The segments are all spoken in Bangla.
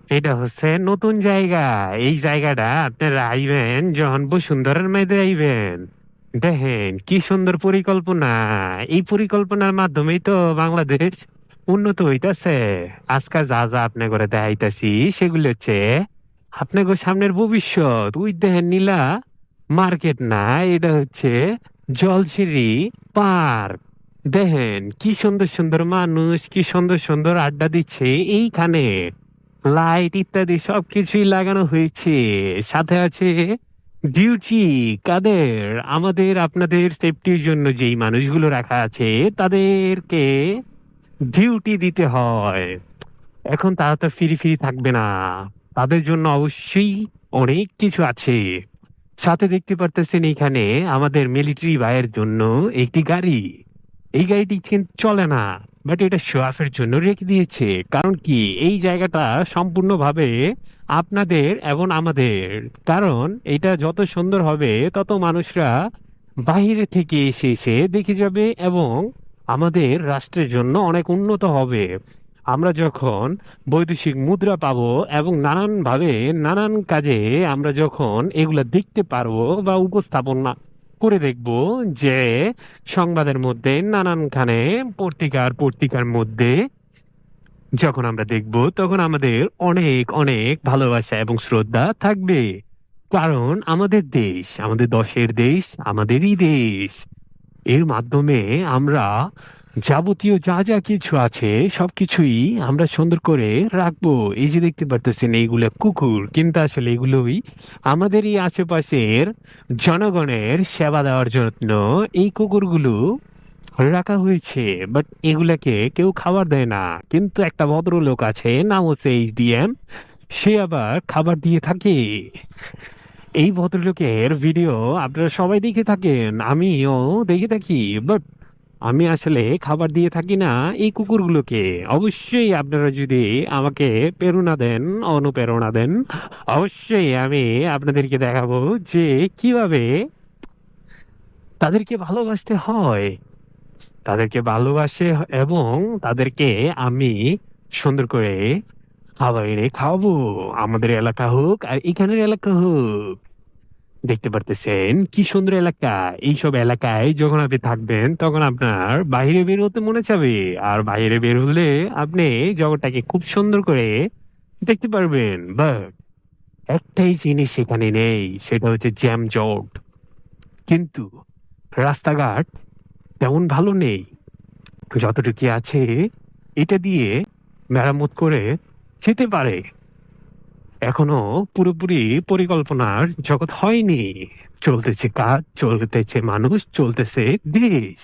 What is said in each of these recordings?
এটা হচ্ছে নতুন জায়গা। এই জায়গাটা আপনারা আইবেন যখন বসুন্ধরার মেয়েদে আইবেন। দেখেন কি সুন্দর পরিকল্পনা। এই পরিকল্পনার মাধ্যমেই তো বাংলাদেশ উন্নত হইতাছে। আজকাল যা যা আপনি করে দেখাইতাছি সেগুলি হচ্ছে আপনাকে সামনের ভবিষ্যৎ। ওই দেখেন নীলা মার্কেট না, এটা হচ্ছে জলসিঁড়ি পার্ক। দেখেন কি সুন্দর সুন্দর মানুষ, কি সুন্দর সুন্দর আড্ডা দিচ্ছে এইখানে। লাইট ইত্যাদি সবকিছুই লাগানো হয়েছে। সাথে আছে ডিউটি কাদের, আমাদের আপনাদের সেফটির জন্য যেই মানুষগুলো রাখা আছে তাদেরকে ডিউটি দিতে হয়। এখন তারা তো ফ্রি ফ্রি থাকবে না, তাদের জন্য অবশ্যই অনেক কিছু আছে। সাথে দেখতে পারতেছেন এখানে আমাদের মিলিটারি ভাইয়ের জন্য একটি গাড়ি। এই গাড়িটি কিন্তু চলে না, বাট এটা শো অফের জন্য রেখে দিয়েছে। কারণ কি, এই জায়গাটা সম্পূর্ণভাবে আপনাদের এবং আমাদের। কারণ এটা যত সুন্দর হবে তত মানুষরা বাইরে থেকে এসে এসে দেখে যাবে এবং আমাদের রাষ্ট্রের জন্য অনেক উন্নত হবে। আমরা যখন বৈদেশিক মুদ্রা পাবো এবং নানান ভাবে নানান কাজে আমরা যখন এগুলা দেখতে পারবো বা উপস্থাপনা করে দেখব, যে সংবাদের মধ্যে নানানখানে পত্রিকার পত্রিকার মধ্যে যখন আমরা দেখব, তখন আমাদের অনেক অনেক ভালোবাসা এবং শ্রদ্ধা থাকবে। কারণ আমাদের দেশ, আমাদের দশের দেশ, আমাদেরই দেশ। এর মাধ্যমে আমরা যাবতীয় যা যা কিছু আছে সবকিছুই আমরা সুন্দর করে রাখবো। এই যে দেখতে পারতেছেন এইগুলো কুকুর, কিন্তু আসলে এগুলোই আমাদেরই আশেপাশের জনগণের সেবা দেওয়ার জন্য এই কুকুরগুলো রাখা হয়েছে। বাট এগুলাকে কেউ খাবার দেয় না, কিন্তু একটা ভদ্রলোক আছে, নাম হচ্ছে HDM, সে আবার খাবার দিয়ে থাকে। এই ভদ্রলোকের ভিডিও আপনারা সবাই দেখে থাকেন, আমিও দেখে থাকি। বাট আমি আসলে খাবার দিয়ে থাকি না এই কুকুরগুলোকে। অবশ্যই আপনারা যদি আমাকে প্রেরণা দেন, অনুপ্রেরণা দেন, অবশ্যই আমি আপনাদেরকে দেখাবো যে কিভাবে তাদেরকে ভালোবাসতে হয়। তাদেরকে ভালোবাসে এবং তাদেরকে আমি সুন্দর করে খাবার এনে খাওয়াবো। আমাদের এলাকা হোক আর এখানের এলাকা হোক। দেখতে পারতেছেন কি সুন্দর এলাকা। এইসব এলাকায় যখন আপনি থাকবেন তখন আপনার বাইরে বের হতে মনে চাবে। আর বাইরে বের হলে আপনি জগৎটাকে খুব সুন্দর করে দেখতে পারবেন। বাট একটাই জিনিস সেখানে নেই, সেটা হচ্ছে জ্যাম জট। কিন্তু রাস্তাঘাট তেমন ভালো নেই। যতটুকু আছে এটা দিয়ে মেরামত করে যেতে পারে। এখনো পুরোপুরি পরিকল্পনার জগৎ হয়নি। চলতেছে কাজ, চলতেছে মানুষ, চলতেছে দেশ।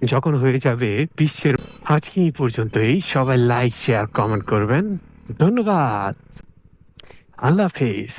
যখন হয়ে যাবে বিশ্বের। আজকে এই পর্যন্তই। সবাই লাইক শেয়ার কমেন্ট করবেন। ধন্যবাদ। আল্লাহ হাফেজ।